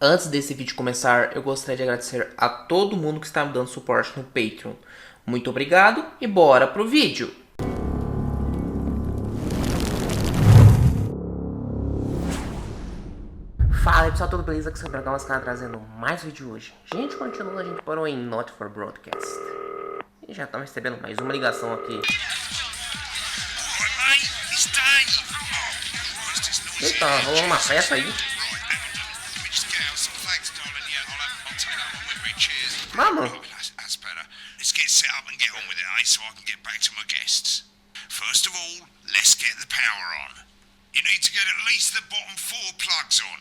Antes desse vídeo começar, eu gostaria de agradecer a todo mundo que está me dando suporte no Patreon. Muito obrigado e bora pro vídeo! Fala aí pessoal, tudo beleza? Aqui é o Dragão Mascarado trazendo mais vídeo hoje. Gente, continuando, a gente parou em Not for Broadcast. E já estamos recebendo mais uma ligação aqui. Eita, rolando uma festa aí. Mama. That's better. Let's get set up and get on with it, eh? So I can get back to my guests. First of all, let's get the power on. You need to get at least the bottom 4 plugs on.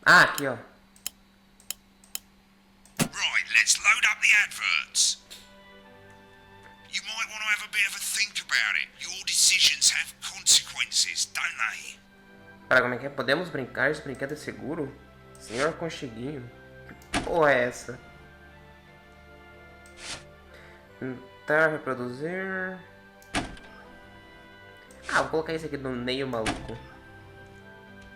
Ah, aqui ó. Right, let's load up the adverts. You might want to have a bit of a think about it. Your decisions have consequences, don't they? Cara, como é que é? Podemos brincar? Esse brinquedo é seguro? Senhor Concheguinho. Que porra é essa? Tentar reproduzir. Ah, vou colocar esse aqui no meio maluco.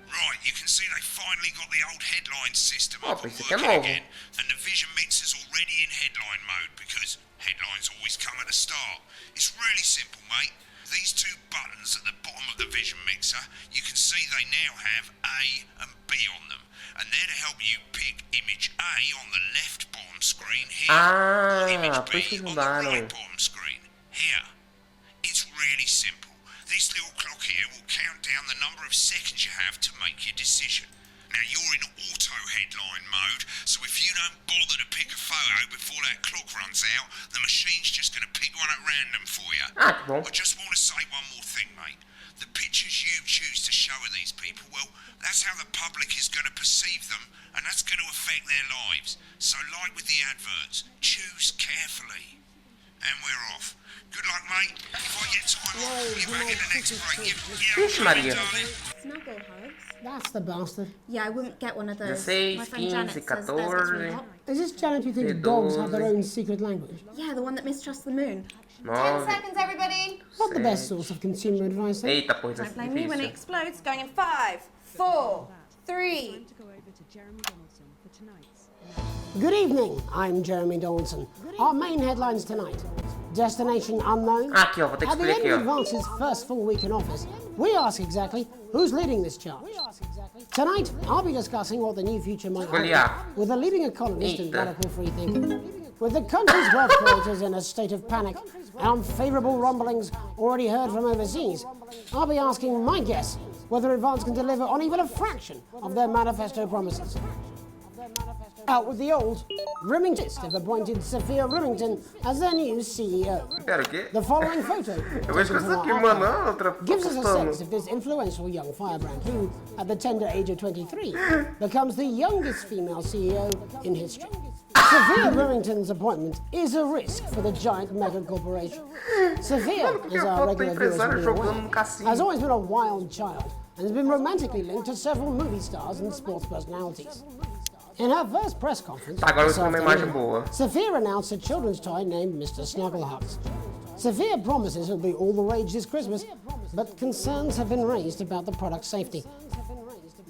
Right, you can see they finally got the old headline system Oh, up and esse aqui é working novo. again. And the Vision Mixer's already in headline mode because headlines always come at the start. It's really simple, mate. These 2 buttons at the bottom of the Vision Mixer, you can see they now have A and B on them. And they're to help you pick image A on the left bottom screen here, or image por isso B que on the mudaram. right bottom screen here. It's really simple. This little clock here will count down the number of seconds you have to make your decision. Now you're in auto headline mode, so if you don't bother to pick a photo before that clock runs out, the machine's just going to pick one at random for you. Ah, que bom. I just want to say one more thing, mate. The pictures you choose to show of these people, well, that's how the public is going to perceive them, and that's going to affect their lives. So like with the adverts, choose carefully. And we're off. Good luck, mate. If I get time, I'll call you back in the next break. Vixe, Maria. Snuggle hugs? That's the bastard. Yeah, I wouldn't get one of those. 16, My friend Janet 15, says theirs gets really 14. hot. Is this Janet who thinks dogs have their own secret language? Yeah, the one that mistrusts the moon. 10 9. seconds, everybody. Not the best source of consumer advice, eh? Eita, porra, isso Don't é blame me when it difícil. explodes. Going in 5, 4, 3. Good evening, I'm Jeremy Donaldson. Our main headlines tonight. Destination unknown. Ah, aqui ó, vou ter que At the escolher end aqui of ó. Advance's first full week in office, we ask exactly who's leading this charge. Tonight, I'll be discussing what the new future might Escolhi hold A. with a leading economist and Eita. radical free thinker. With the country's wealth creators in a state of panic and unfavourable rumblings already heard from overseas, I'll be asking my guess whether Advance can deliver on even a fraction of their manifesto promises. Out with the old, Remington have appointed Sophia Remington as their new CEO. Pera, o quê? The following photo Eu vou escolher isso aqui, mano. Ah, outra gives us a postando. sense of this influential young firebrand who, at the tender age of 23, becomes the youngest female CEO in history. Sophia Remington's appointment is a risk for the giant mega corporation. Sophia, Mano, por que as a our foto do regular viewers empresário will be jogando aware, no cassino? has always been a wild child and has been romantically linked to several movie stars and sports personalities. In her first press conference, Tá, agora eu this vou ter uma imagem afternoon, boa. Sophia announced a children's toy named Mr. Snugglehugs. Sophia promises it'll be all the rage this Christmas, but concerns have been raised about the product's safety.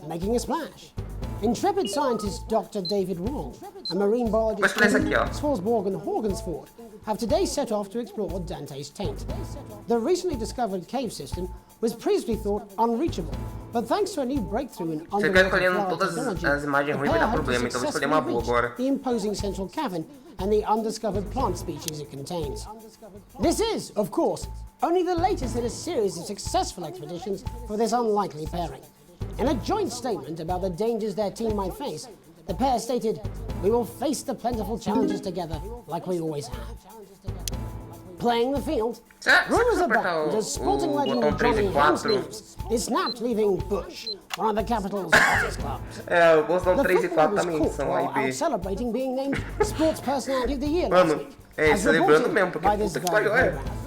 Making a splash. Intrepid scientist Dr. David Wong, a marine biologist Mas parece aqui, ó. Swansborg and Horgensford, have today set off to explore Dante's taint. The recently discovered cave system was previously thought unreachable, but thanks to a new breakthrough in Se eu ficar underwater escolhendo flower todas technology, as imagens the ruins vai pair dar hope to problema, então vou escolher uma successfully boa reach agora. the imposing central cavern and the undiscovered plant species it contains. This is, of course, only the latest in a series of successful expeditions for this unlikely pairing. In a joint statement about the dangers their team might face, the pair stated, "We will face the plentiful challenges together like we always have." Playing the field, Será rumours que se eu apertar abound as sporting o legend botão 3 Johnny e 4? Hamsleeves is snapped leaving Bush, one of the capital's hottest clubs. É, o botão The 3 e 4 football was também caught são A while e B. out celebrating being named Sports Personality of the Year last Mano, week. é, as celebrando reported mesmo, porque by this puta que very pariu, é. program.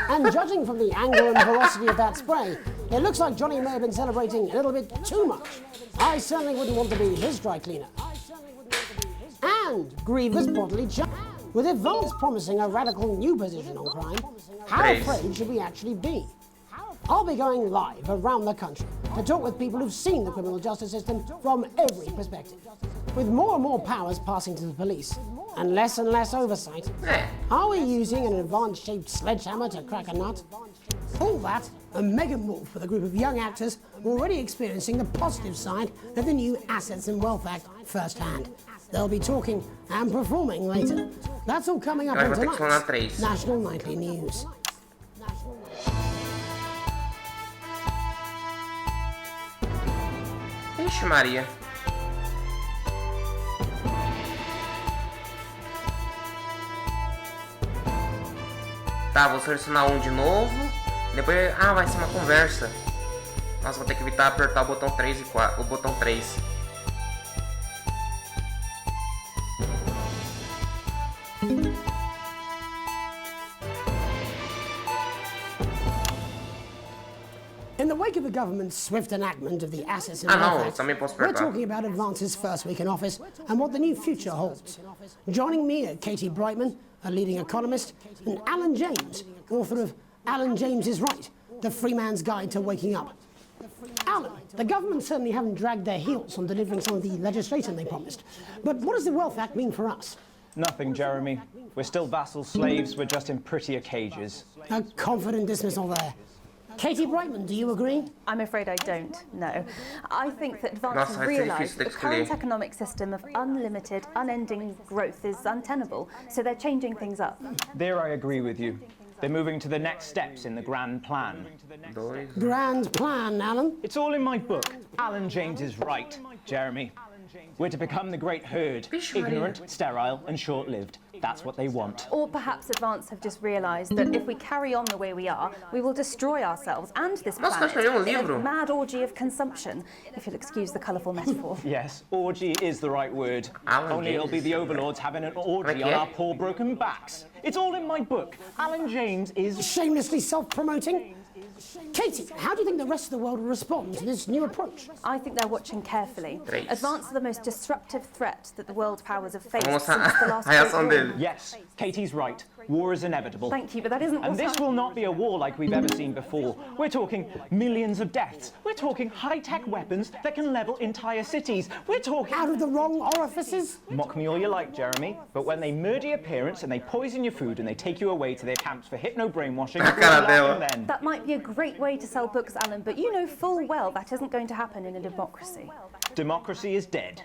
And judging from the angle and velocity of that spray, it looks like Johnny may have been celebrating a little bit too much. I certainly wouldn't want to be his dry cleaner. And grievous bodily charge. With Advance promising a radical new position on crime, how Três. afraid should we actually be? I'll be going live around the country to talk with people who've seen the criminal justice system from every perspective. With more and more powers passing to the police and less oversight, are we using an advanced-shaped sledgehammer to crack a nut? All that and Megan Wolf with a group of young actors already experiencing the positive side of the new Assets and Wealth Act firsthand. They'll be talking and performing later. That's all coming up on tonight's National Nightly News. Ixi, Maria. Tá, vou selecionar um de novo. Depois, vai ser uma conversa. Nossa, vou ter que evitar apertar o botão 3 e 4, o botão 3. In the wake of the government's swift enactment of the Assets and Wealth Act, we're talking about Advance's first week in office and what the new future holds. Joining me are Katie Brightman, a leading economist, and Alan James, author of Alan James is Right, The Free Man's Guide to Waking Up. Alan, the government certainly haven't dragged their heels on delivering some of the legislation they promised. But what does the Wealth Act mean for us? Nothing, Jeremy. We're still vassal slaves, we're just in prettier cages. A confident dismissal there. Katie Brightman, do you agree? I'm afraid I don't, no. I think that Advance has realised that the current economic system of unlimited, unending growth is untenable, so they're changing things up. There I agree with you. They're moving to the next steps in the grand plan. Grand plan, Alan? It's all in my book. Alan James is right, Jeremy. We're to become the great herd, ignorant, sterile, and short-lived. That's what they want. Or perhaps Advance have just realised that if we carry on the way we are, we will destroy ourselves and this planet in a mad orgy of consumption, if you'll excuse the colourful metaphor. Yes, orgy is the right word. Only it'll be the overlords having an orgy on our poor broken backs. It's all in my book. Alan James is... Shamelessly self-promoting? Katie, how do you think the rest of the world will respond to this new approach? I think they're watching carefully. Advance are the most disruptive threat that the world powers have faced since the last Great War. Yes, Katie's right. War is inevitable. Thank you, but that isn't. And this will not be a war like we've ever seen before. We're talking millions of deaths. We're talking high-tech weapons that can level entire cities. We're talking... Out of the wrong orifices? Mock me all you like, Jeremy, but when they murder your parents and they poison your food and they take you away to their camps for hypno-brainwashing, then... That might be a great way to sell books, Alan, but you know full well that isn't going to happen in a democracy. Democracy is dead.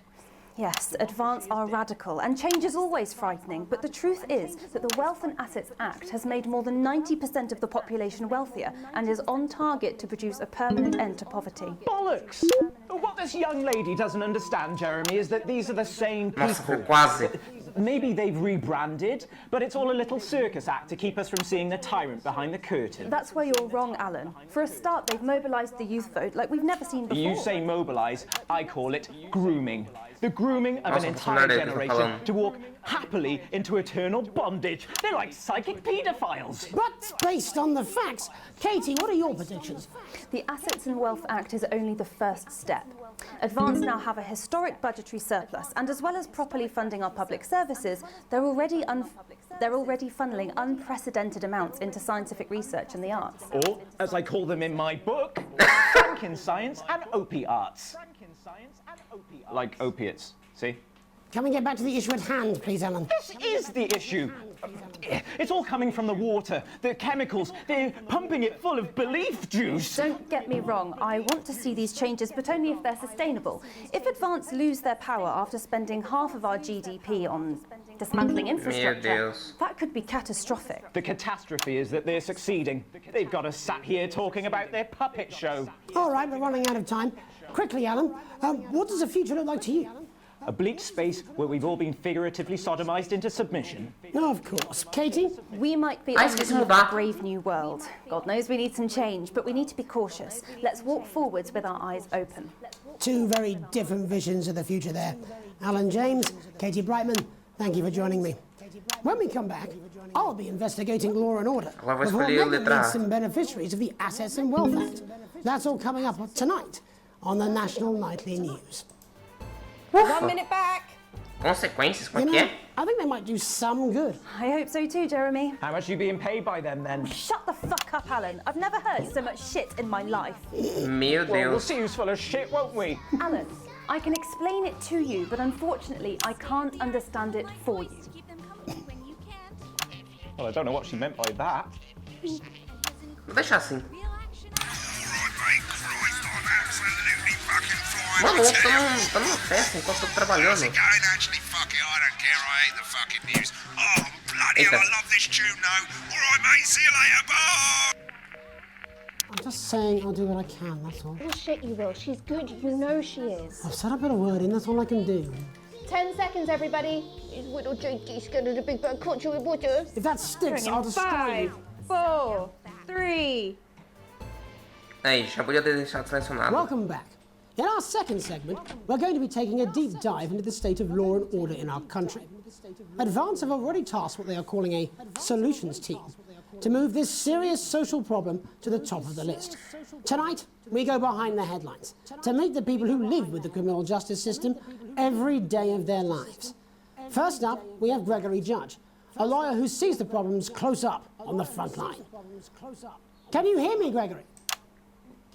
Yes, Advance are radical, and change is always frightening, but the truth is that the Wealth and Assets Act has made more than 90% of the population wealthier and is on target to produce a permanent end to poverty. Bollocks! What this young lady doesn't understand, Jeremy, is that these are the same people. Maybe they've rebranded, but it's all a little circus act to keep us from seeing the tyrant behind the curtain. That's where you're wrong, Alan. For a start, they've mobilised the youth vote like we've never seen before. You say mobilise, I call it grooming. The grooming of an entire generation to walk happily into eternal bondage. They're like psychic paedophiles. But based on the facts, Katie, what are your predictions? The Assets and Wealth Act is only the first step. Advance now have a historic budgetary surplus, and as well as properly funding our public services, they're already funneling unprecedented amounts into scientific research and the arts. Or, as I call them in my book, Franken-science and opiates. Like opiates, see? Can we get back to the issue at hand, please, Alan? This is the issue. It's all coming from the water, the chemicals. They're pumping it full of belief juice. Don't get me wrong. I want to see these changes, but only if they're sustainable. If Advance lose their power after spending half of our GDP on dismantling infrastructure, that could be catastrophic. The catastrophe is that they're succeeding. They've got us sat here talking about their puppet show. All right, we're running out of time. Quickly, Alan, what does the future look like to you? A bleak space where we've all been figuratively sodomized into submission. No, of course. Katie? We might be on a brave new world. God knows we need some change, but we need to be cautious. Let's walk forwards with our eyes open. Two very different visions of the future there. Alan James, Katie Brightman, thank you for joining me. When we come back, I'll be investigating law and order before Megan some beneficiaries of the Assets and Wealth Act. That's all coming up tonight on the National Nightly News. 1 minute back. Consequências? Como é que é? I think they might do some good. I hope so too, Jeremy. How much are you being paid by them then? Shut the fuck up, Alan. I've never heard so much shit in my life. Meu Well, we'll Deus. see who's full of shit, won't we? Alan, I can explain it to you, but unfortunately I can't understand it for you. Well, I don't know what she meant by that. Vou deixar assim. Alright, mate, Christ, I'm absolutely fucking flying. Mano, I eu tell tô numa festa enquanto tô trabalhando. How's it going? Actually, fuck it, I don't care. I hate the fucking news. Oh, bloody hell, I love this tune, though. Alright, mate, see you later, bye! I'm just saying I'll do what I can, that's all. Well, shit, you will. She's good. You know she is. I've said a bit of word in, that's all I can do. 10 seconds, everybody. His little cheeky scared of the big bird caught you with water. If that sticks, I'll destroy 5, you. 4, 3. Aí, já podia ter deixado selecionado. Welcome back. In our second segment, we're going to be taking a deep dive into the state of law and order in our country. Advance have already tasked what they are calling a solutions team to move this serious social problem to the top of the list. Tonight, we go behind the headlines to meet the people who live with the criminal justice system every day of their lives. First up, we have Gregory Judge, a lawyer who sees the problems close up on the front line. Can you hear me, Gregory?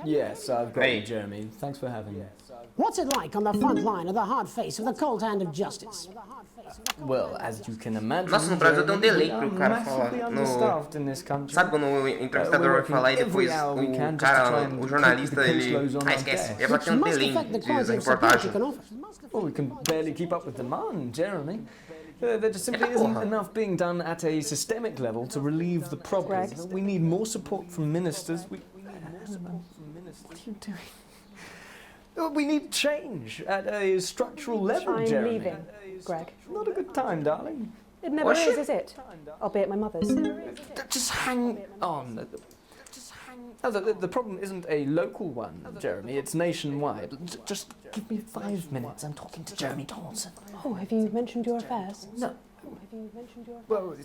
Yes, I've got Hey. you, Jeremy. Thanks for having me. What's it like on the front line of the hard face of the cold hand of justice? Well, as you can imagine, Nossa, no Brasil tem Jeremy, delay we pro are cara falar. massively No... understaffed in this country. Sabe quando o entrevistador vai falar e depois o cara, o jornalista, ele... Ah, esquece. É pra ter um Must delay affect the de quality of support you reportagem. can offer. Well, we can barely keep up with demand, Jeremy. There just simply isn't enough being done at a systemic level to relieve the problem. Greg? We need more support from ministers. What are you doing? We need change at a structural level, I'm Jeremy. leaving, Greg. Not a good time, darling. It never is it? I'll be at my mother's. Just hang on. No, the problem isn't a local one, Jeremy. It's nationwide. Just give me 5 minutes. I'm talking to Jeremy Donaldson. Oh, have you mentioned your affairs? No. Well,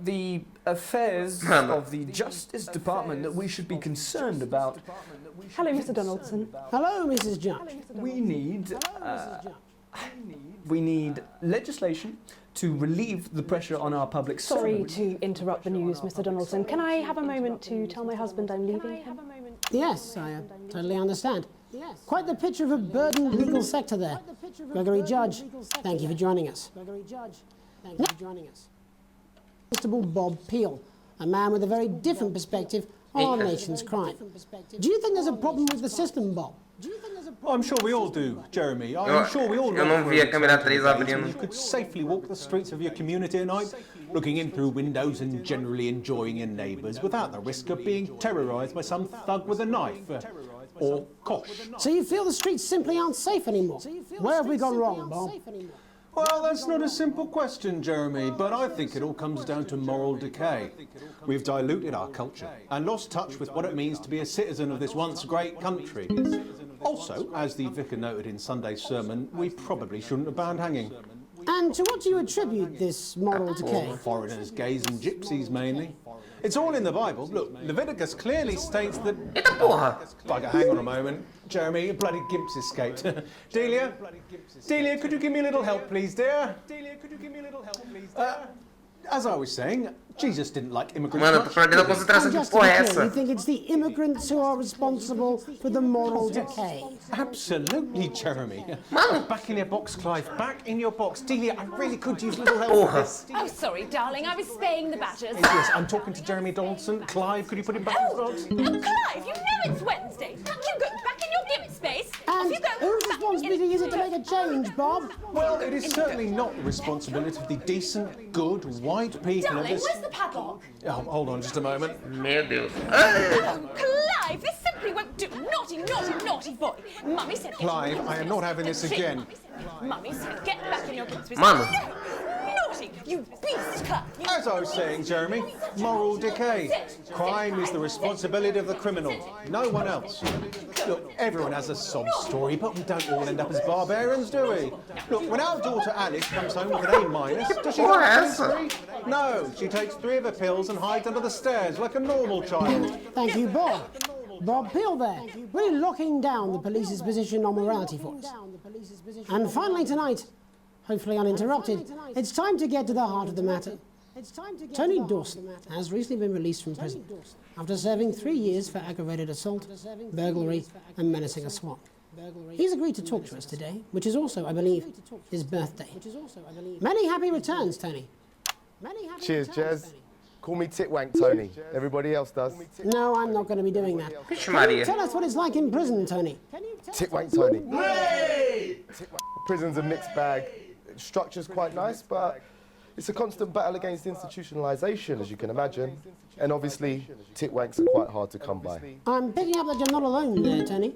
the affairs of the Justice Department that we should be concerned about. Hello, Mr. Donaldson. Hello, Mrs. Judge. We need legislation to relieve the pressure on our public Sorry servants. to interrupt the news, Mr. Donaldson. Can I have a moment to tell my husband I'm leaving him? Yes, I totally understand. Quite the picture of a burdened legal sector there. Gregory Judge, thank you for joining us. Constable Bob Peel, a man with a very different perspective on our nation's crime. Do you think there's a problem with the system, Bob? I'm sure we all do, Jeremy. I'm sure we all Eu não vi a câmera 3 You abrindo. could safely walk the streets of your community at night, looking in through windows and generally enjoying your neighbours without the risk of being terrorised by some thug with a knife. Or kosh. So you feel the streets simply aren't safe anymore? Where have we gone wrong, Bob? Well, that's not a simple question, Jeremy, but I think it all comes down to moral decay. We've diluted our culture and lost touch with what it means to be a citizen of this once great country. Also, as the vicar noted in Sunday's sermon, we probably shouldn't have banned hanging. And to what do you attribute this moral decay? Foreigners, gays and gypsies mainly. It's all in the Bible. Look, Leviticus clearly states that... Eita porra! Bugger, hang on a moment. Jeremy, bloody gimps escaped. Delia? Delia, could you give me a little help, please, dear? Delia, could you give me a little help, please, dear? As I was saying, Jesus didn't like immigrants Mano, eu tô much. perdendo a concentração. And Que just to porra be é clear, essa? you think it's the immigrants who are responsible for the moral decay? Absolutely, Jeremy. Mano! Back in your box, Clive. Back in your box. Delia, I really could use a little help Porra. with this. Oh, sorry, darling. I was spaying the badgers. Yes, I'm talking to Jeremy Donaldson. Clive, could you put him back in the box? Oh, Clive, you know it's Wednesday. You go back in your gimp space. Off And you go. whose back responsibility is it to in- make a change, Bob? Well, it is certainly not the responsibility of the decent, good, white people of Darling, this... where's the padlock? Oh, hold on just a moment. Meu Deus. Oh, Clive, this simply won't do. Naughty, naughty, naughty boy. Mummy said... Clive, I am not having this again. Mummy said, get back in your gimp space. Mano. No, naughty, you beast, Clive. You As I was saying, Jeremy, moral decay. Crime is the responsibility of the criminal, no one else. Look, everyone has a sob story, but we don't all end up as barbarians, do we? Look, when our daughter Alice comes home with an A-, does she Porra not é essa? take 3? No, she takes 3 of her pills and hides under the stairs like a normal child. Thank you, Bob. Bob Peel there, really locking down the police's position on morality for us. And finally tonight, hopefully uninterrupted, it's time to get to the heart of the matter. Tony Dawson has recently been released from prison after serving 3 years for aggravated assault, burglary and menacing a SWAT. He's agreed to talk to us today, which is also, I believe, his birthday. Many happy returns, Tony. Cheers, Jez. Call me Titwank Tony. Everybody else does. No, I'm not going to be doing that. Can you tell us what it's like in prison, Tony? Titwank Tony. Prison's a mixed bag. Structure's quite nice, but it's a constant battle against institutionalisation, as you can imagine. And obviously, titwanks are quite hard to come by. I'm picking up that you're not alone there, Tony.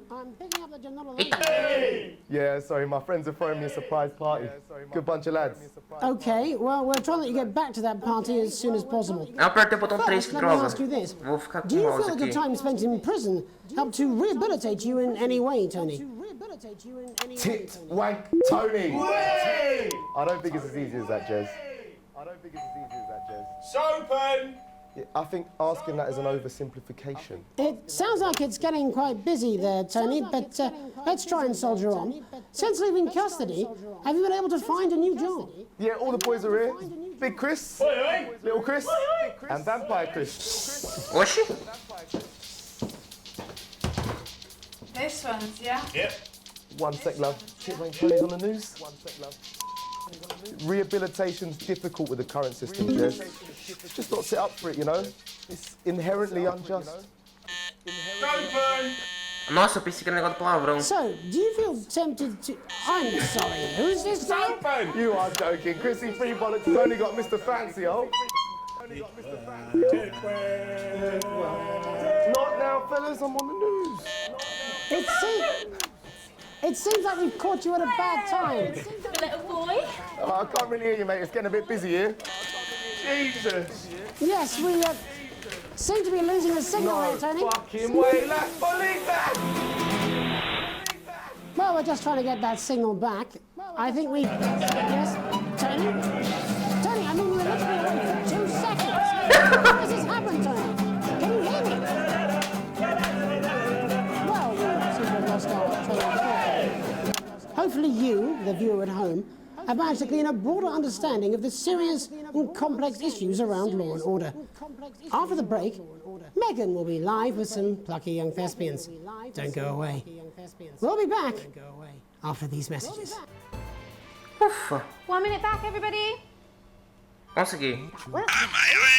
Yeah, sorry, my friends are throwing me a surprise party. Good bunch of lads. Okay, well, we're trying to let you get back to that party as soon as possible. Aperta o botão 3 First, que let me droga. ask you this. Vou ficar com Do o you mouse feel that your aqui. time spent in prison helped to rehabilitate you in any way, Tony? Titwank Tony! I don't think it's as easy as that, Jez. Sopen! Yeah, I think asking that is an oversimplification. It sounds like it's getting quite busy there, Tony, but let's try and soldier on. Since leaving custody, have you been able to find a new job? Yeah, all the boys are here. Big Chris, Little Chris, and Vampire Chris. Oxi. This one's, yeah? Yep. 1 sec, love. Titwank Tony's on the news. Rehabilitation's difficult with the current system, Jez. Just not set up for it, you know? It's inherently unjust. Nossa, eu pensei que era negócio do palavrão. So, do you feel tempted to... I'm sorry, who's this guy? You are joking. Chrissy Free Bollocks has only got Mr. Fancy, oh. Not now, fellas, I'm on the news. It seems like we've caught you at a bad time. Little boy. Oh, I can't really hear you, mate. It's getting a bit busy here. Jesus! Yes, we seem to be losing the signal here, Tony. Fucking way, lad. Believe that! Well, we're just trying to get that signal back. I think we... Yes, Tony? Tony, I mean, we were literally away for 2 seconds. How does this happen, Tony? Can you hear me? Well, we seem to have lost our train of thought. Hopefully you, the viewer at home, have managed to glean a broader understanding of the serious and complex issues around law and order. After the break, Megan will be live with some plucky young thespians. Don't go away. We'll be back after these messages. Ufa. 1 minute back, everybody. Consegui. Mate, I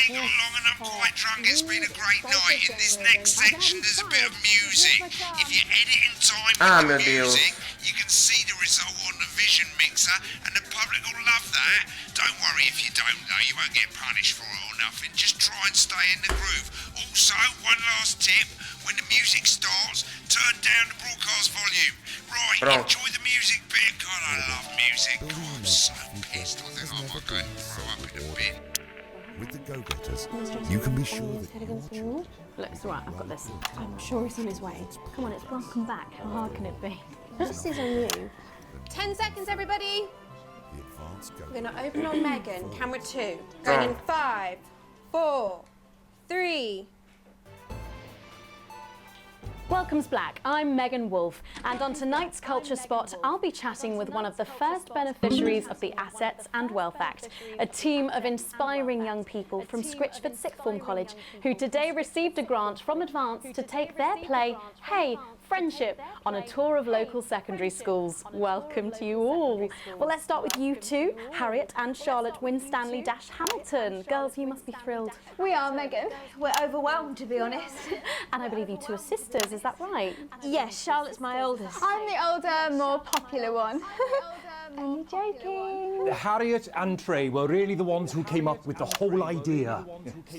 ain't got long and I'm quite drunk. It's been a great night. In this next section, there's a bit of music. If you edit in time with the music, you can see the result on the Vision mixer, and the public will love that. Don't worry if you don't, though. You won't get punished for it or nothing. Just try and stay in the groove. Also, one last tip. When the music starts, turn down the broadcast volume. Right, enjoy the music bit. God, I love music. God, I'm so pissed. I think I might go and throw up in a bit. With the Go-Getters, you can be sure that Look, it's all right, I've got this. I'm sure he's on his way. Come on, it's welcome back. How hard can it be? This is on you. 10 seconds, everybody. We're going to open on Megan. Camera 2. Going in 5, 4, 3... Welcome's Black, I'm Megan Wolfe, and on tonight's Culture Spot, I'll be chatting with one of the first beneficiaries of the Assets and Wealth Act, a team of inspiring young people from Scritchford Sixth Form College who today received a grant from Advance to take their play, Hey, Friendship, on a tour of local secondary schools. Welcome to you all. Well, let's start with you two, Harriet and Charlotte Winstanley-Hamilton. Girls, you must be thrilled. We are, Megan. We're overwhelmed, to be honest. And I believe you two are sisters, is that right? Yes, Charlotte's my oldest. I'm the older, more popular one. Only joking. Harriet and Trey were really the ones who came up with the whole idea.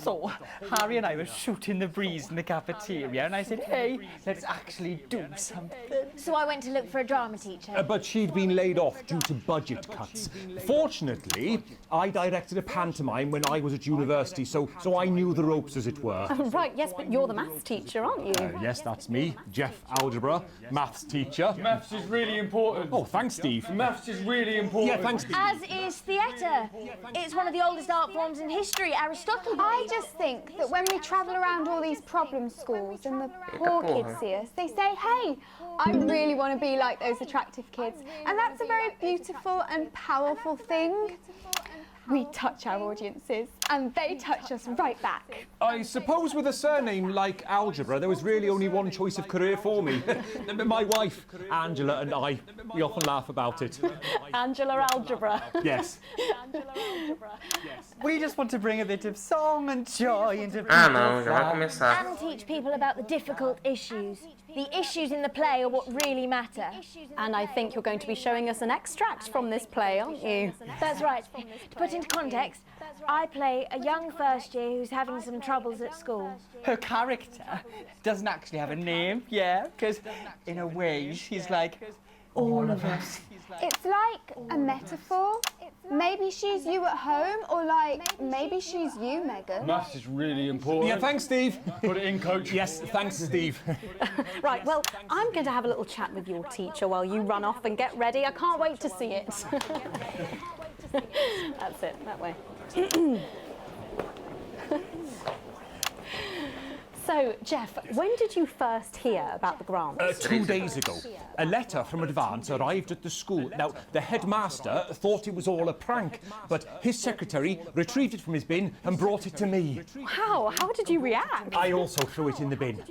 So, Harry and I were shooting the breeze in the cafeteria, and I said, hey, let's actually do something. So I went to look for a drama teacher. But she'd been laid off due to budget cuts. Fortunately, I directed a pantomime when I was at university, so I knew the ropes, as it were. Right, yes, but you're the maths teacher, aren't you? Yes, that's me, Jeff Algebra, maths teacher. Maths is really important. Oh, thanks, Steve. Maths is really important. Yeah, thanks, Steve. As is theatre. It's one of the oldest art forms in history, Aristotle. I just think that when we travel around all these problem schools and the poor kids see us, they say, hey, I really want to be like those attractive kids, and that's a very beautiful and powerful thing. We touch our audiences, and they touch us right back. I suppose with a surname like Algebra, there was really only one choice of career for me. My wife, Angela, and I, we often laugh about it. Angela Algebra. Yes. We just want to bring a bit of song and joy into people's não, já vai lives. começar. And teach people about the difficult issues. The issues in the play are what really matter. And I think you're going to be showing us an extract from this play, aren't you? That's right. To put into context, I play a young first year who's having some troubles at school. Her character doesn't actually have a name, yeah, because in a way she's like all of us. It's like a metaphor. Maybe she's you at home, or like maybe she's you, Megan. Maths is really important. Yeah, thanks, Steve. Put it in, coach. Yes, thanks, Steve. Right, well, I'm going to have a little chat with your teacher while you run off and get ready. I can't wait to see it. That's it, that way. So, Jeff, when did you first hear about the grant? 2 days ago. A letter from Advance arrived at the school. Now, the headmaster thought it was all a prank, but his secretary retrieved it from his bin and brought it to me. How? How did you react? I also threw it in the bin.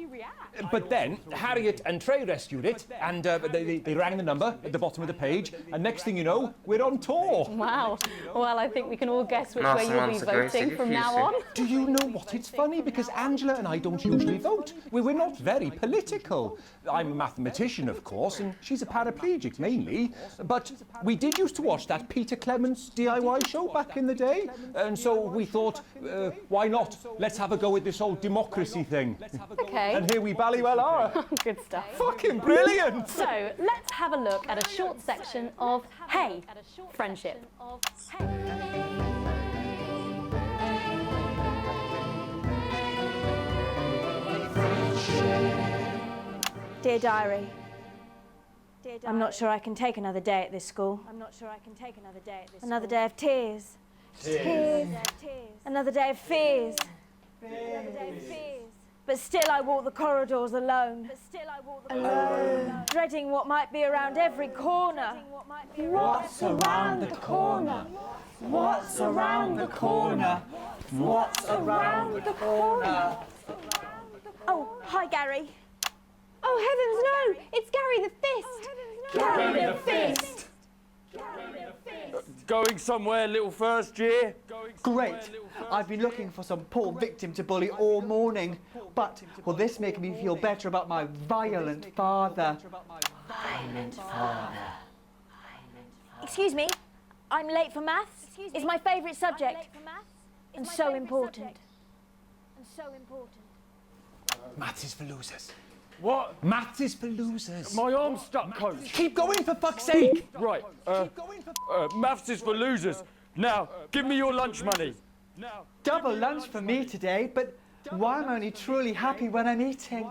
But then, Harriet and Trey rescued it, and they rang the number at the bottom of the page, and next thing you know, we're on tour. Wow. Well, I think we can all guess which way you'll be voting from now on. Do you know what? It's funny, because Angela and I don't usually vote. We're not very political. I'm a mathematician, of course, and she's a paraplegic, mainly. But we did used to watch that Peter Clements DIY show back in the day, and so we thought, why not? Let's have a go at this old democracy thing. Okay. And here we bally well are. Good stuff. Fucking brilliant! So, let's have a look at a short section of Hey, Friendship. Dear Diary, I'm not sure I can take another day at this school. Another day of tears. Tears. Another day of fears. But still I walk the corridors alone. Dreading what might be around every corner. What's around the corner? What's around the corner? What's around the corner? Oh, hi Gary. Oh heavens no! It's Gary the Fist. Gary the Fist. Going somewhere, little first year? Great. I've been looking for some poor victim to bully all morning, but will this make me feel better about my violent father? Violent father. Excuse me, I'm late for maths. It's my favourite subject. And so important. Maths is for losers. What? Maths is for losers. My arm's stuck, coach. Keep going, for fuck's sake! Right, maths is for losers. Now, give me your lunch money. Double lunch for me today, but why am I only truly happy when I'm eating?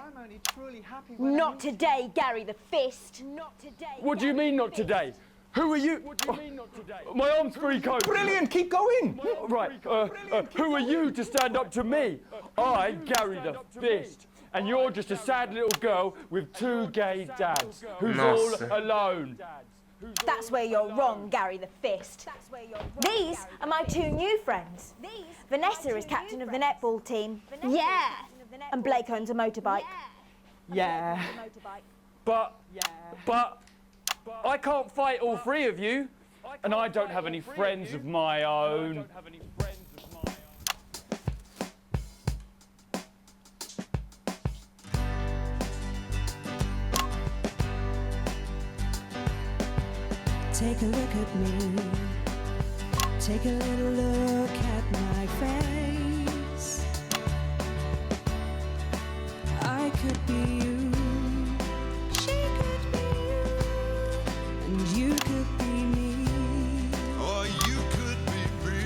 Not today, Gary the Fist. What do you mean not today? Who are you? What do you mean not today? My arm's free, coach. Brilliant, keep going. Right, who are you to stand up to me? I'm Gary the Fist. And you're just a sad little girl with 2 gay dads who's all alone. That's where you're wrong, Gary the Fist. These are my 2 new friends. Vanessa is captain of the netball team. Yeah. And Blake owns a motorbike. Yeah. But I can't fight all 3 of you. And I don't have any friends of my own. Take a look at me. Take a little look at my face. I could be you. She could be you. And you could be me. Or you could be me.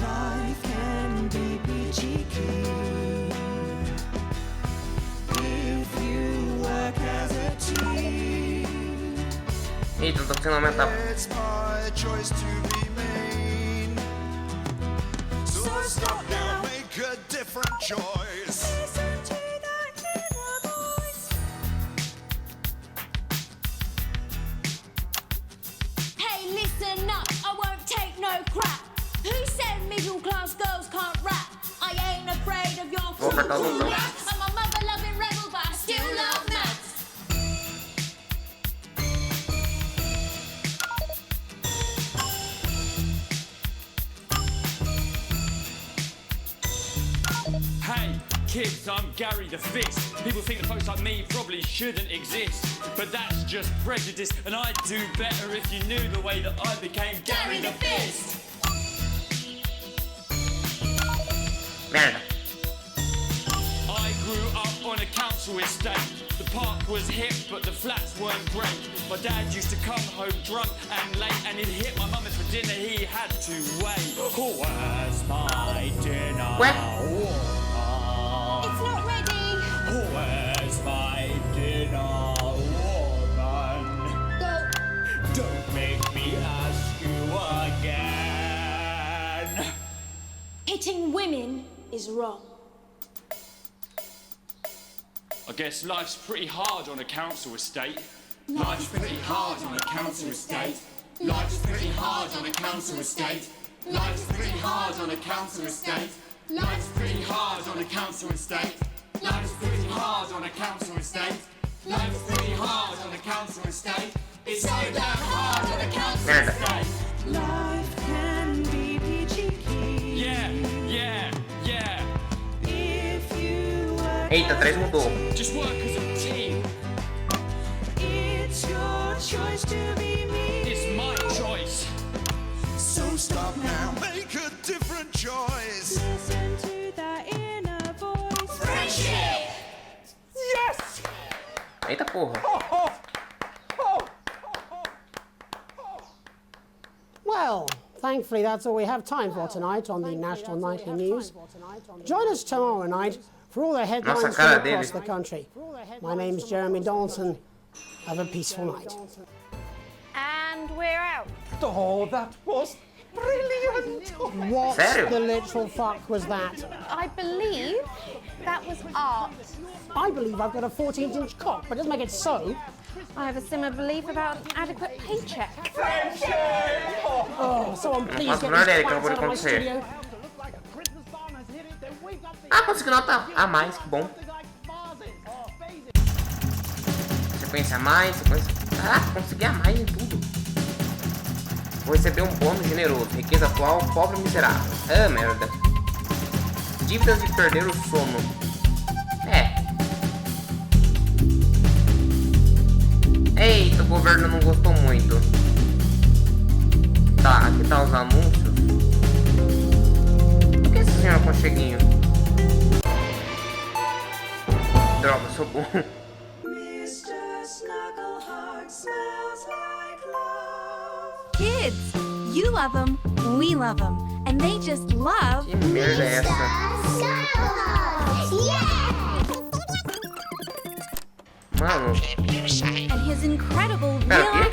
Life can be peachy keen if you work as a team. Eita, tô finalmente a... It's my choice to remain. So stop now, make a different choice. Listen to that inner voice. crap. Who said middle class girls can't rap? I ain't afraid of your Vou apertar o botão. I'm a mother loving rebel, but I still love maths. Hey, kids, I'm Gary the Fist. People think that folks like me probably shouldn't exist, but that's just prejudice, and I'd do better if you knew the way that I became Gary the Fist. Merda. I grew up on a council estate. The park was hip, but the flats weren't great. My dad used to come home drunk and late, and he'd hit my mum, and for dinner he had to wait. Where's my dinner? It's not ready. Where's my dinner, woman? Go. Don't make me ask you again. Hitting women is wrong. I guess life's pretty hard on a council estate. Life's pretty hard on a council estate. Life's pretty hard on a council estate. Life's pretty hard on a council estate. Life's pretty hard on a council estate. Life's pretty hard on a council estate. Life's pretty hard on a council estate. It's so damn hard on a council estate. Life can be peachy keen. Yeah. If you work Eita, 3 mudou. Just work as a team. it's your choice to be me. It's my choice. So stop now, make a different choice. Listen to that inner voice. Friendship. Yes! Eita porra. Well, thankfully that's all we have time for tonight on the National Nightly News. Join us tomorrow night for all the headlines Nossa, from cara across dele. the country. My name's Jeremy Donaldson. Have a peaceful night. And we're out. Oh, that was brilliant! What Sério? the literal fuck was that? I believe that was art. I believe I've got a 14-inch cock, but it doesn't make it so. I have a similar belief about an adequate paycheck. Oh, someone please Nossa, get melhor these dele que eu twats vou out of my acontecer. studio. Ah, consegui nota a mais, que bom. Sequência a mais, sequência... Caraca, consegui a mais em tudo. Vou receber um bônus generoso. Riqueza atual, pobre e miserável. Ah, merda. Dívidas de perder o sono. Eita, o governo não gostou muito. Tá, aqui tá os anúncios. Por que esse senhor aconcheguinho? Droga, sou bom. Kids, you love them, we love them, and they just love. Que merda é essa? Mano. And his incredible real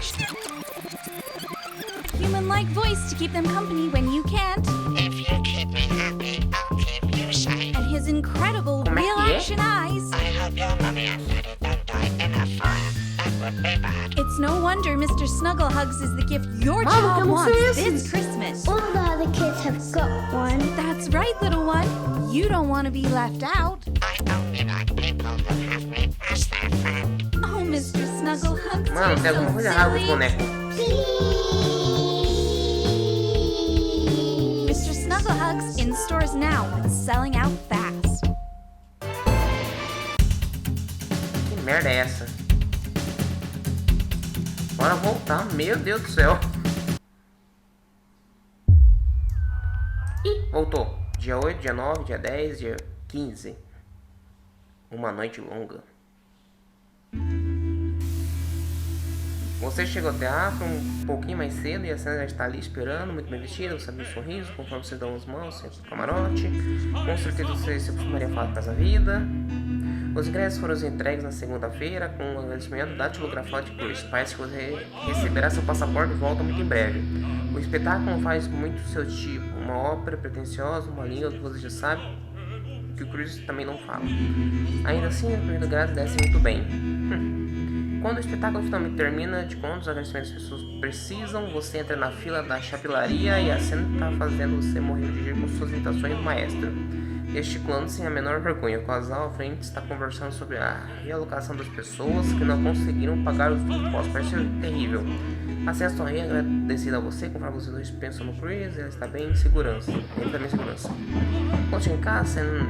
human-like voice to keep them company when you can't. If you keep me happy, I'll keep you safe. And his incredible real-action eyes. I hope your mommy and daddy don't die in a fire. That would be bad. It's no wonder Mr. Snugglehugs is the gift your Mom, child come wants see this Christmas. All the other kids have got one. That's right, little one. You don't want to be left out. I only like people that have me as their friend. Oh, Mr. Snugglehugs, Mano, tem alguma coisa errada com os bonecos. Mr. Snugglehugs in stores now and selling out fast. Que merda é essa? Bora voltar, meu Deus do céu. Ih, voltou. Dia 8, dia 9, dia 10, dia 15. Uma noite longa. Você chegou ao teatro um pouquinho mais cedo e a cena já está ali esperando, muito bem vestida, você abre um sorriso, conforme vocês dão as mãos, senta no camarote. Com certeza você se acostumaria a falar da casa vida. Os ingressos foram entregues na segunda-feira com um agradecimento datilografado de Chris. Parece que você receberá seu passaporte de volta muito em breve. O espetáculo faz muito seu tipo, uma ópera pretensiosa, uma língua que você já sabe que o Chris também não fala. Ainda assim, a primeira grade desce muito bem. Quando o espetáculo finalmente termina, de quantos agradecimentos as pessoas precisam, você entra na fila da chapelaria e a cena está fazendo você morrer de rir com suas imitações do maestro. Gesticulando sem a menor vergonha, o casal à frente está conversando sobre a realocação das pessoas que não conseguiram pagar os impostos. Parece terrível. A cena sorri agradecida a você, conforme os dois pensam no Chris, ele está bem em segurança. Ele também em segurança. Quando chega em casa, a cena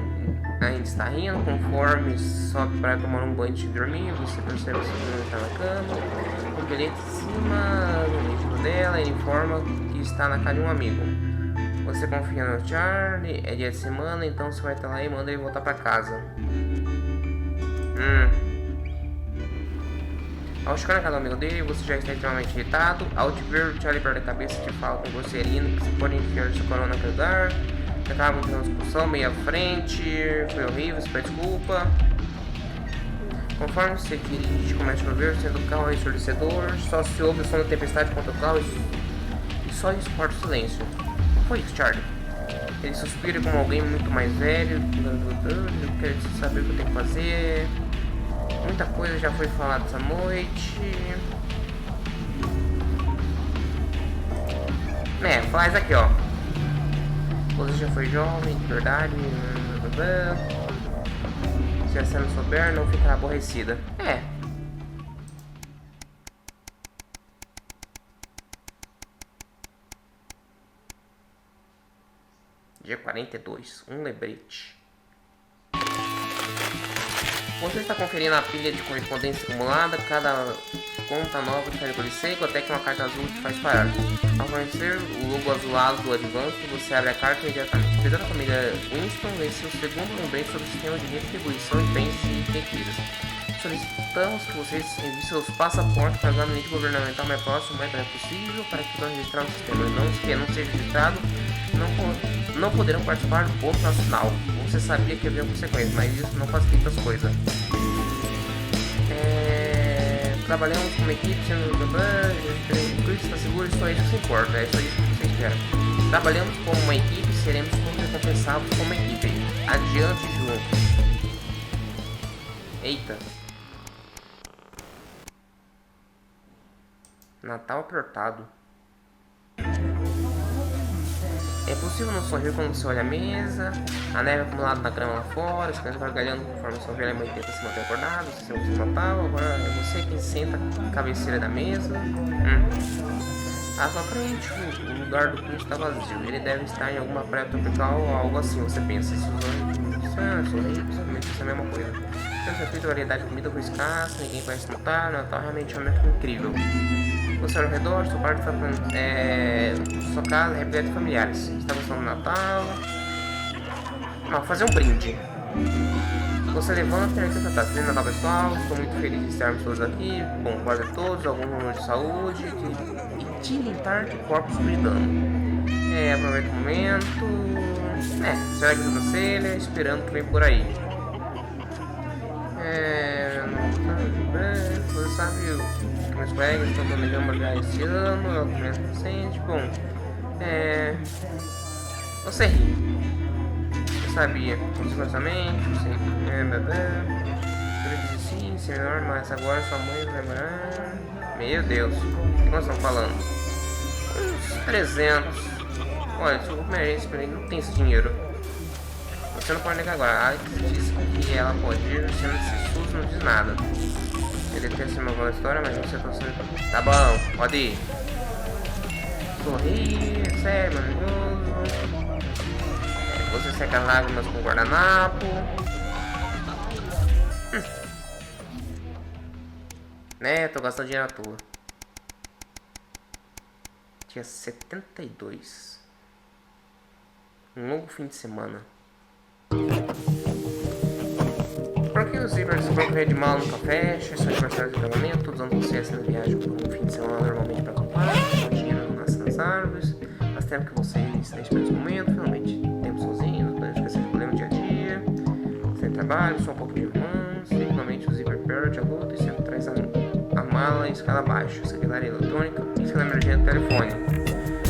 ainda está rindo, conforme sobe para tomar um banho de dormir, você percebe que ele está na cama, com o bilhete em cima do dela, ele informa que está na casa de um amigo. Você confia no Charlie, é dia de semana, então você vai estar lá e manda ele voltar para casa. Ao chegar na casa do amigo dele, você já está extremamente irritado. Ao te ver, o Charlie perde a cabeça e te fala com grosseirinha que você pode enfiar seu corona naquele lugar. Você acaba tendo uma discussão meio à frente, foi horrível, você pede desculpa. Conforme você dirige, começa a chover, sendo o carro ensurdecedor, só se ouve o som da tempestade contra o carro e só isso corta o silêncio. Foi isso, Charlie. Ele suspira como alguém muito mais velho, quer saber o que eu tenho que fazer. Muita coisa já foi falada essa noite. Faz aqui, ó. Você já foi jovem, de verdade. Se a cena souber, não ficará aborrecida. Dia 42, um lembrete. Você está conferindo a pilha de correspondência acumulada, cada conta nova de calibre seco, até que uma carta azul te faz parar. Ao conhecer o logo azulado do Advance, você abre a carta imediatamente. Cuidado da família Winston, esse é o segundo lembrete sobre o sistema de retribuição de bens e requisitos. Solicitamos que vocês enviem seus passaportes para o gabinete governamental mais próximo o mais breve possível para que possam registrar no sistema. Que não seja registrado, não poderão participar do ponto nacional. Você sabia que havia consequências, mas isso não facilita as coisas. Trabalhamos como equipe, sendo o Chris está seguro, só isso que importa, é só isso que você espera. Trabalhamos como uma equipe e seremos recompensados como uma equipe. Adiante juntos. Eita. Natal apertado. É possível não sorrir quando você olha a mesa, a neve acumulada na grama lá fora, as crianças gargalhando conforme a sua velha mãe tenta se manter acordada, você se no Natal, agora é você quem senta à cabeceira da mesa. À sua frente, o lugar do Chris está vazio, ele deve estar em alguma praia tropical ou algo assim, você pensa, se sorrir, principalmente isso é a mesma coisa. Tem certeza, a variedade de comida foi escassa, ninguém parece notar, Natal realmente é um momento incrível. Você olha ao redor, sua parte está sua casa é repleta de familiares. Está gostando do Natal? Não, fazer um brinde. Você levanta e tenta feliz Natal, pessoal. Estou muito feliz de estarmos todos aqui. Bom, quase todos, alguns números de saúde e de limpar de corpos cuidando. Aproveita o momento. Será que sobrancelha, esperando que vem por aí. Você sabe que meus colegas estão planejando marcar esse ano, é o primeiro recente. Bom, você ri. Eu sabia, com os lançamentos, você sim, senhor, mas agora sua mãe vai lembrar. Meu Deus, o que nós estamos falando? Uns 300. Olha, desculpa, merece, mas não tem esse dinheiro. Você não pode negar agora. A Alex disse que ela pode ir, você não se SUS não diz nada. Ele quer ser uma boa história, mas você tá sendo. Tá bom, pode ir. Sorrir, sério, maravilhoso. Você seca as lágrimas com guardanapo. Tô gastando dinheiro à toa. Dia 72. Um longo fim de semana. Por que os zippers vão correr de mal nunca fecha? São aniversários de casamento, todos os anos você essa viagem por um fim de semana normalmente para acampar, com dinheiro nas árvores, mas tempo que você está esperando esse momento, finalmente tempo sozinho, para esquecer de problema dia a dia, sem trabalho, só um pouco de romance, e finalmente o zíper perde a luta e sempre traz a mala e escala abaixo, secretária eletrônica e escala emergente do telefone.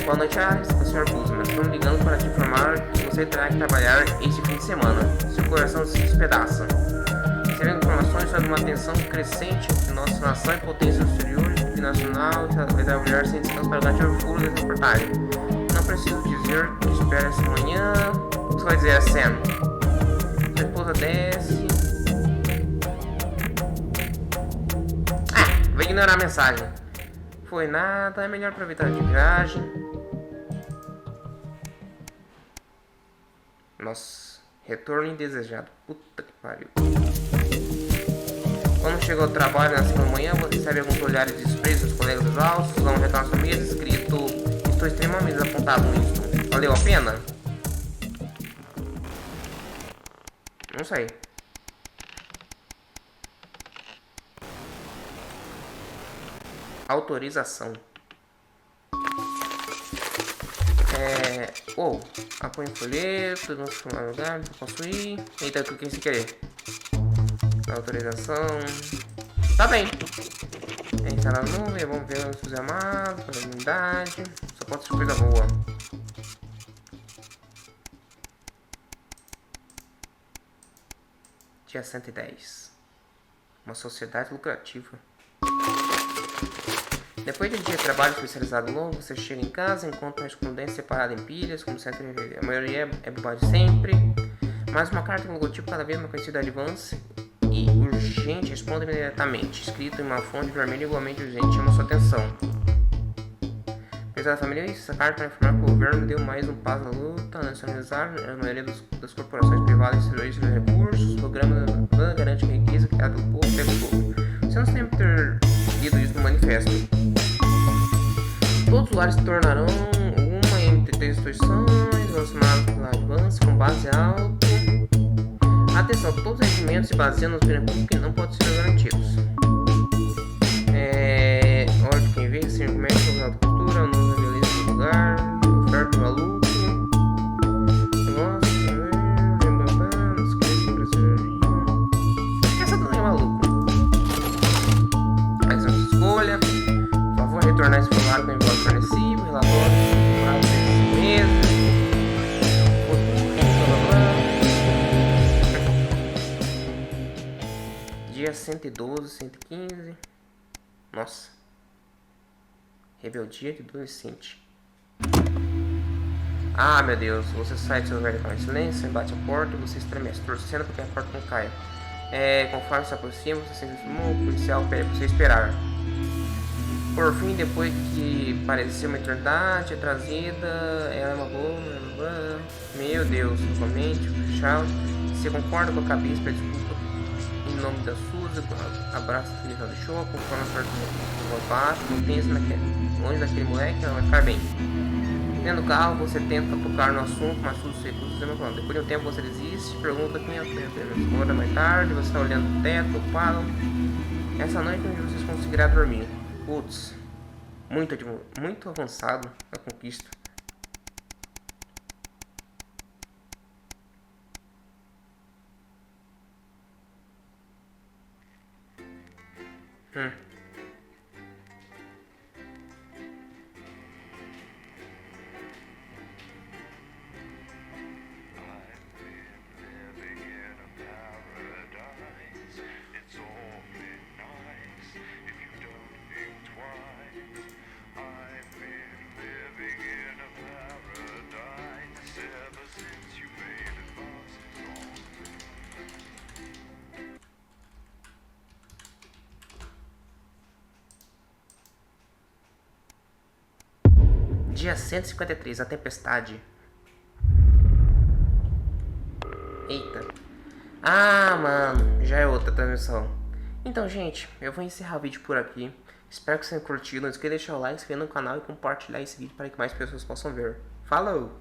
Boa noite, o Sr. Guzman. Estou ligando para te informar que você terá que trabalhar este fim de semana. Seu coração se despedaça. recebendo informações sobre uma tensão crescente entre nossa nação e potências exteriores, binacional, e vai trabalhar sem descanso para garantir o furo dessa reportagem. Não preciso dizer o que espera essa manhã. O que você vai dizer a Sam? Sua esposa desce. Vou ignorar a mensagem. Foi nada, é melhor aproveitar de viagem. Nossa, retorno indesejado. Puta que pariu. Quando chegou ao trabalho na segunda manhã, você recebe alguns olhares de desprezo dos colegas exaustos, dá um recado na sua mesa escrito: estou extremamente desapontado, Winston. Valeu a pena? Não sei. Autorização. Apoio em folheto, não sei como lugar, não posso ir. Eita, eu cliquei sem querer. Autorização. Tá bem. Entrar na nuvem, vamos ver os entusiasmados, para a unidade. Só pode ser coisa boa. Dia 110. Uma sociedade lucrativa. Depois de um dia de trabalho especializado longo, você chega em casa, encontra uma correspondência separada em pilhas, como sempre, a maioria é bobagem sempre. Mais uma carta com logotipo cada vez mais conhecido Advance e urgente, responda imediatamente. Escrito em uma fonte vermelha igualmente urgente, chama sua atenção. Apesar da família, essa carta para informar que o governo deu mais um passo na luta a nacionalizar a maioria das corporações privadas e seus recursos. O programa garante a riqueza criada pelo povo pelo povo. Você não sempre ter lido isso no manifesto. Todos os lares se tornarão uma entre três instituições relacionadas pela Advance com base alta. Atenção, todos os rendimentos se baseiam nos bens públicos que não podem ser garantidos. Ordem de quem vê, sem comércio, agricultura, não beleza do lugar, oferta do maluco. Essa não é maluco. Mais uma escolha. Por favor, retornar esse formulário com o envelope fornecido, relatório, prazo de 6 meses. Dia 112, 115. Nossa. Rebeldia de adolescente. Ah, meu Deus. Você sai do seu lugar com silêncio, bate a porta e você estremece, torcendo para que a porta não caia. Conforme se aproxima, você sente o policial pede para você esperar. Por fim, depois que parecia uma eternidade, é trazida. Ela é uma boa. Meu Deus, novamente, o Charles. Você concorda com a cabeça, pede desculpa em nome da Suzy, abraça a filha do show, conforme a sorte do voz baixo, não pensa longe daquele moleque, ela vai ficar bem. Dentro do carro, você tenta tocar no assunto, mas tudo se recusa. Depois de um tempo, você desiste, pergunta quem é o tempo. Hora mais tarde, você está olhando o teto, ocupado. Essa noite você conseguirá dormir. Putz, muito avançado a conquista. Dia 153, a tempestade. Eita. Ah, mano, já é outra transmissão. Então, gente, eu vou encerrar o vídeo por aqui. Espero que vocês tenham curtido. Não esqueça de deixar o like, se inscrever no canal e compartilhar esse vídeo para que mais pessoas possam ver. Falou!